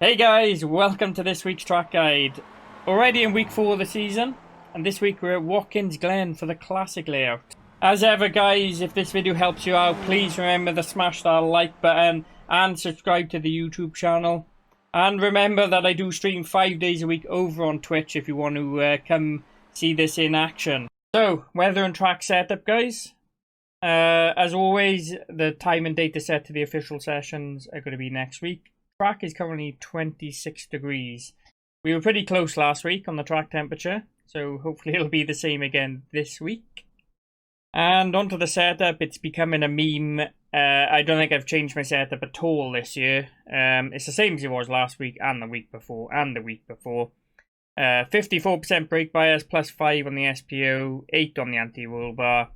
Hey guys, welcome to this week's track guide. Already in week 4 of the season, and this week we're at Watkins Glen for the classic layout. As ever guys, if this video helps you out, please remember to smash that like button and subscribe to the YouTube channel. And remember that I do stream 5 days a week over on Twitch if you want to come see this in action. So, weather and track setup guys. As always, the time and date set to the official sessions are going to be next week. Track is currently 26 degrees. We were pretty close last week on the track temperature, so hopefully it'll be the same again this week. And onto the setup, it's becoming a meme. I don't think I've changed my setup at all this year. It's the same as it was last week and the week before and the week before. 54% brake bias, plus 5 on the SPO, 8 on the anti-roll bar.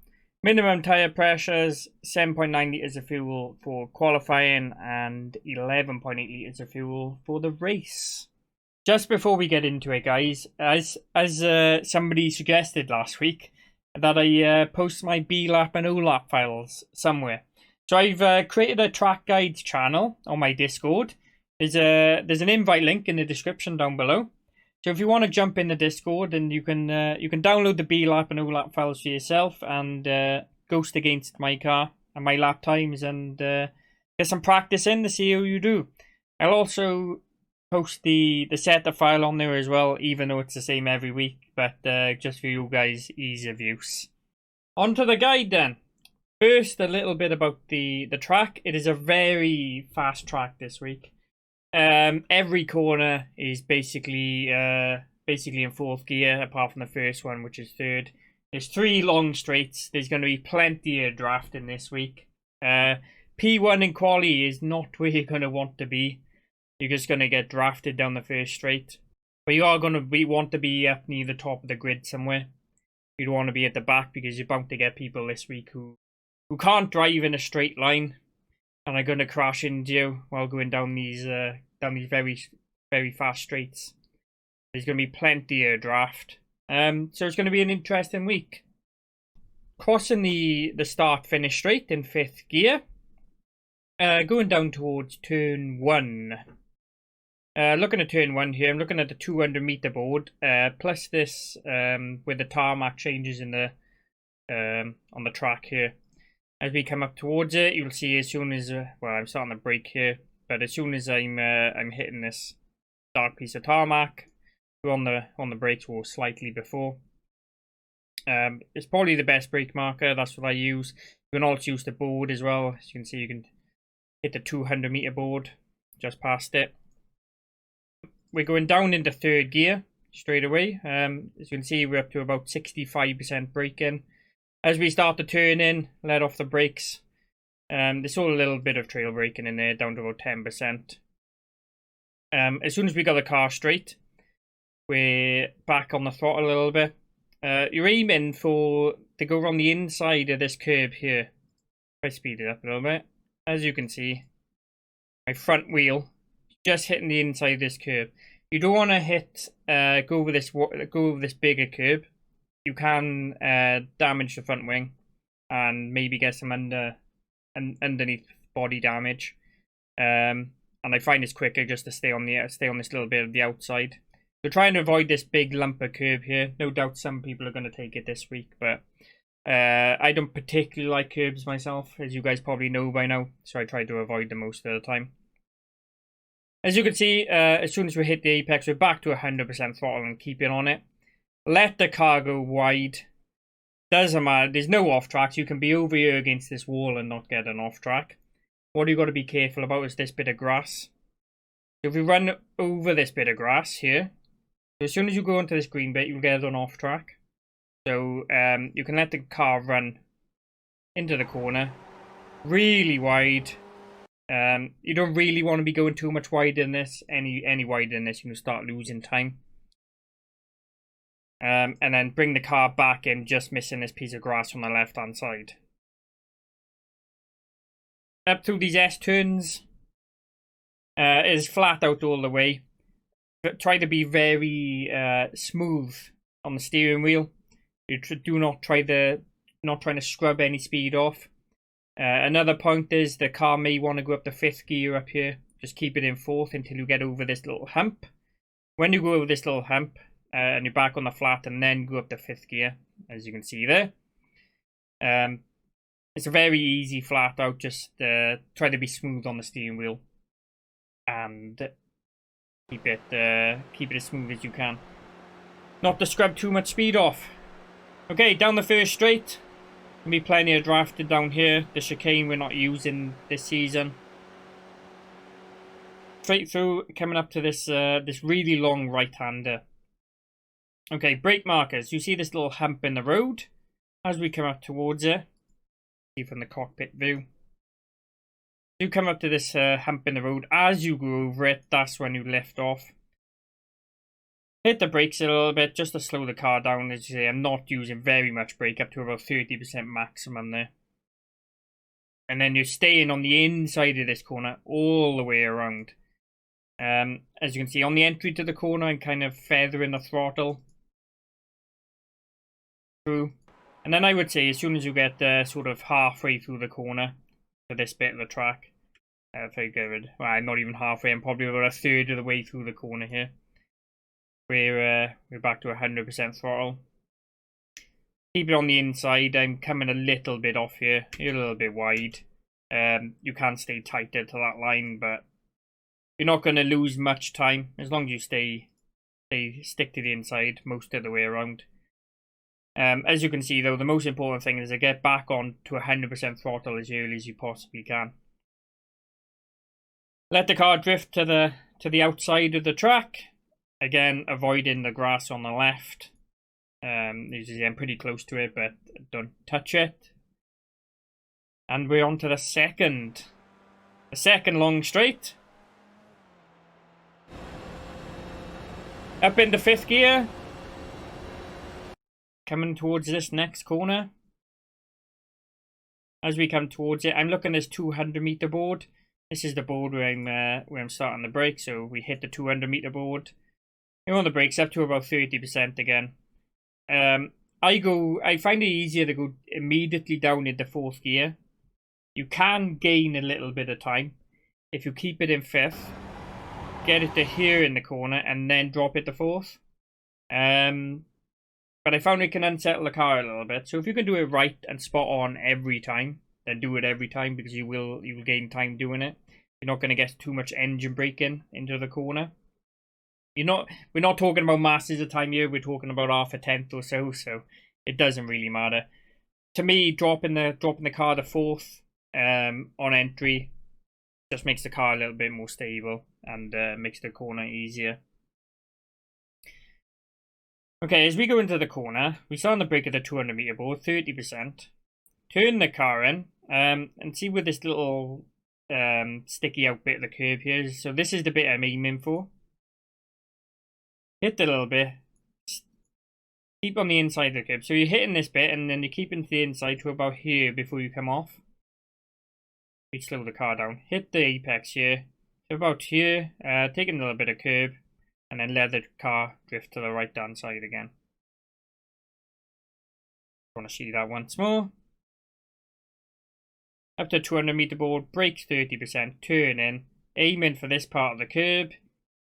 Minimum tyre pressures, 7.9 litres of fuel for qualifying and 11.8 litres of fuel for the race. Just before we get into it guys, as somebody suggested last week, that I post my Blap and Olap files somewhere. So I've created a track guides channel on my Discord. There's an invite link in the description down below. So if you want to jump in the Discord, and you can download the Blap and Olap files for yourself and ghost against my car and my lap times and get some practice in to see how you do. I'll also post the setup file on there as well, even though it's the same every week, but just for you guys, ease of use. On to the guide then. First, a little bit about the track. It is a very fast track this week. Every corner is basically in 4th gear, apart from the first one, which is 3rd. There's 3 long straights. There's going to be plenty of drafting this week. P1 in Qually is not where you're going to want to be. You're just going to get drafted down the first straight. But you are going to want to be up near the top of the grid somewhere. You don't want to be at the back, because you're bound to get people this week who can't drive in a straight line and are going to crash into you while going down these very, very fast straights. There's going to be plenty of draft. So it's going to be an interesting week. Crossing the start-finish straight in 5th gear. Going down towards turn 1. Looking at turn 1 here, I'm looking at the 200 meter board. Plus this, with the tarmac changes in the on the track here. As we come up towards it, you'll see as soon as well, I'm starting to brake here, but as soon as I'm hitting this dark piece of tarmac, we're on the brakes or slightly before. It's probably the best brake marker. That's what I use. You can also use the board as well. As you can see, you can hit the 200 meter board just past it. We're going down into 3rd gear straight away. As you can see, we're up to about 65% braking. As we start to turn in, let off the brakes. There's still a little bit of trail braking in there, down to about 10%. As soon as we got the car straight, we're back on the throttle a little bit. You're aiming to go around the inside of this curb here. If I speed it up a little bit, as you can see, my front wheel just hitting the inside of this curb. You don't want to go over this bigger curb. You can damage the front wing and maybe get some underneath body damage. And I find it's quicker just to stay on this little bit of the outside. So trying to avoid this big lumper curb here. No doubt some people are going to take it this week, but I don't particularly like curbs myself, as you guys probably know by now. So I try to avoid them most of the time. As you can see, as soon as we hit the apex, we're back to 100% throttle and keeping on it. Let the car go wide. Doesn't matter. There's no off tracks. You can be over here against this wall and not get an off track. What you got to be careful about is this bit of grass. So if we run over this bit of grass here, so as soon as you go into this green bit, you'll get an off track. So you can let the car run into the corner, really wide. You don't really want to be going too much wider than this. Any wider than this, you can start losing time. And then bring the car back in, just missing this piece of grass on the left hand side. Up through these S-turns. Is flat out all the way. But try to be very smooth on the steering wheel. You do not trying to scrub any speed off. Another point is the car may want to go up to 5th gear up here. Just keep it in fourth until you get over this little hump. When you go over this little hump, and you're back on the flat, and then go up to fifth gear, as you can see there. It's a very easy flat out. Just try to be smooth on the steering wheel, and keep it as smooth as you can. Not to scrub too much speed off. Okay, down the first straight. Gonna be plenty of drafted down here. The chicane we're not using this season. Straight through, coming up to this this really long right-hander. Okay, brake markers. You see this little hump in the road as we come up towards it. See from the cockpit view. You come up to this hump in the road. As you go over it, that's when you lift off. Hit the brakes a little bit just to slow the car down. As you say, I'm not using very much brake, up to about 30% maximum there. And then you're staying on the inside of this corner all the way around. As you can see, on the entry to the corner, I'm kind of feathering the throttle through. And then I would say, as soon as you get sort of halfway through the corner for this bit of the track, very good. Well, not even halfway. I'm probably about a third of the way through the corner here. We're back to 100% throttle. Keep it on the inside. I'm coming a little bit off here. You're a little bit wide. You can stay tighter to that line, but you're not going to lose much time as long as you stick to the inside most of the way around. As you can see, though, the most important thing is to get back on to 100% throttle as early as you possibly can. Let the car drift to the outside of the track. Again, avoiding the grass on the left. Usually I'm pretty close to it, but don't touch it. And we're on to the second long straight. Up into fifth gear. Coming towards this next corner. As we come towards it, I'm looking at this 200-meter board. This is the board where I'm starting the brake, so we hit the 200-meter board. We're on the brakes up to about 30% again. I find it easier to go immediately down into fourth gear. You can gain a little bit of time if you keep it in fifth, get it to here in the corner, and then drop it to fourth. But I found it can unsettle the car a little bit. So if you can do it right and spot on every time, then do it every time, because you will gain time doing it. You're not going to get too much engine braking into the corner. We're not talking about masses of time here. We're talking about half a tenth or so. So it doesn't really matter. To me, dropping the car to fourth on entry just makes the car a little bit more stable and makes the corner easier. Okay, as we go into the corner, we start on the brake at the 200-meter board, 30%. Turn the car in and see where this little sticky out bit of the curve here is. So this is the bit I'm aiming for. Hit a little bit. Keep on the inside of the curve. So you're hitting this bit and then you're keeping to the inside to about here before you come off. You slow the car down. Hit the apex here. So about here. Take a little bit of curb. And then let the car drift to the right hand side again. I want to see that once more. Up to 200-meter board. Brake 30%. Turn in. Aiming for this part of the curb.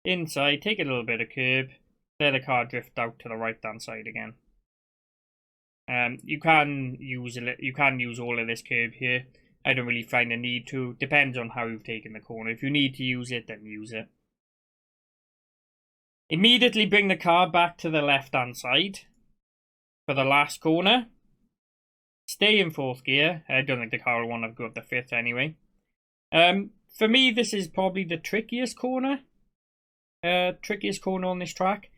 Inside. Take a little bit of curb. Let the car drift out to the right hand side again. You can use all of this curb here. I don't really find a need to. Depends on how you've taken the corner. If you need to use it, then use it. Immediately bring the car back to the left hand side for the last corner. Stay in fourth gear. I don't think the car will want to go up to fifth anyway. For me, this is probably the trickiest corner. On this track.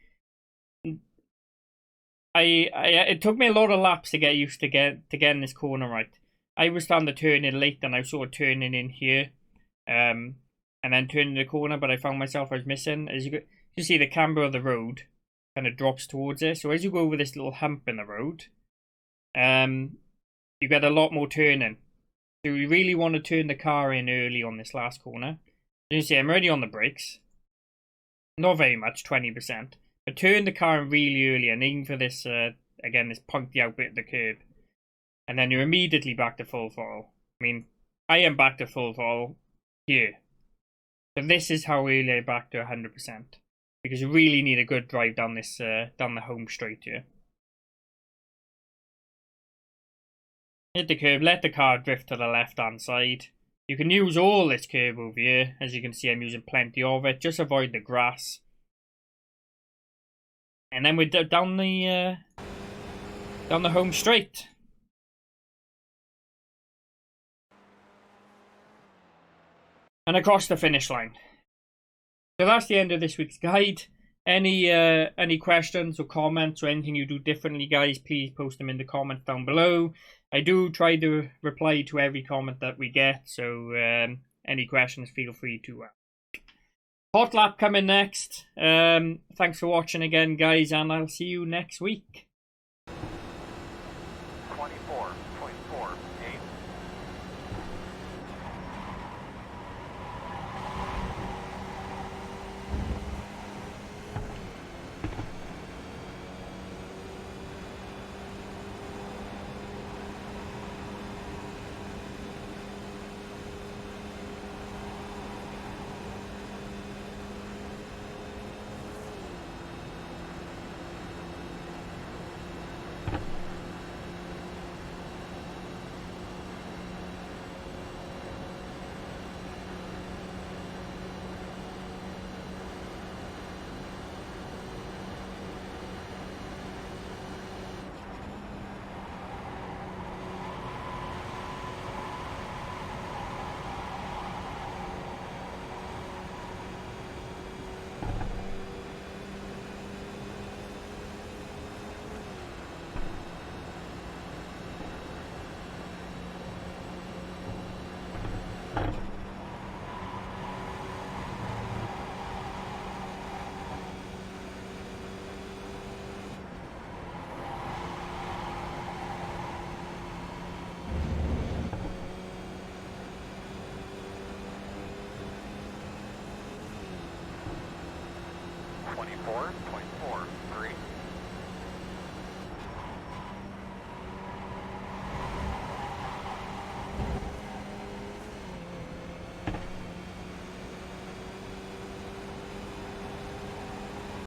It took me a lot of laps to get used to getting this corner right. I was starting to turn in late, and I was sort of turning in here, and then turning the corner. But I found myself I was missing. As you see, the camber of the road kind of drops towards it. So as you go over this little hump in the road, you get a lot more turning. So you really want to turn the car in early on this last corner. As you see, I'm already on the brakes. Not very much, 20%. But turn the car in really early and aim for this, again, this punky out bit of the curb. And then you're immediately back to full throttle. I mean, I am back to full throttle here. But this is how we lay back to 100%. Because you really need a good drive down this down the home straight here. Hit the curb, let the car drift to the left hand side. You can use all this curb over here. As you can see, I'm using plenty of it. Just avoid the grass. And then we're down the home straight. And across the finish line. So that's the end of this week's guide. Any questions or comments or anything you do differently, guys, please post them in the comments down below. I do try to reply to every comment that we get, so any questions, feel free to ask. Hot lap coming next. Thanks for watching again, guys, and I'll see you next week. 24.48. .4.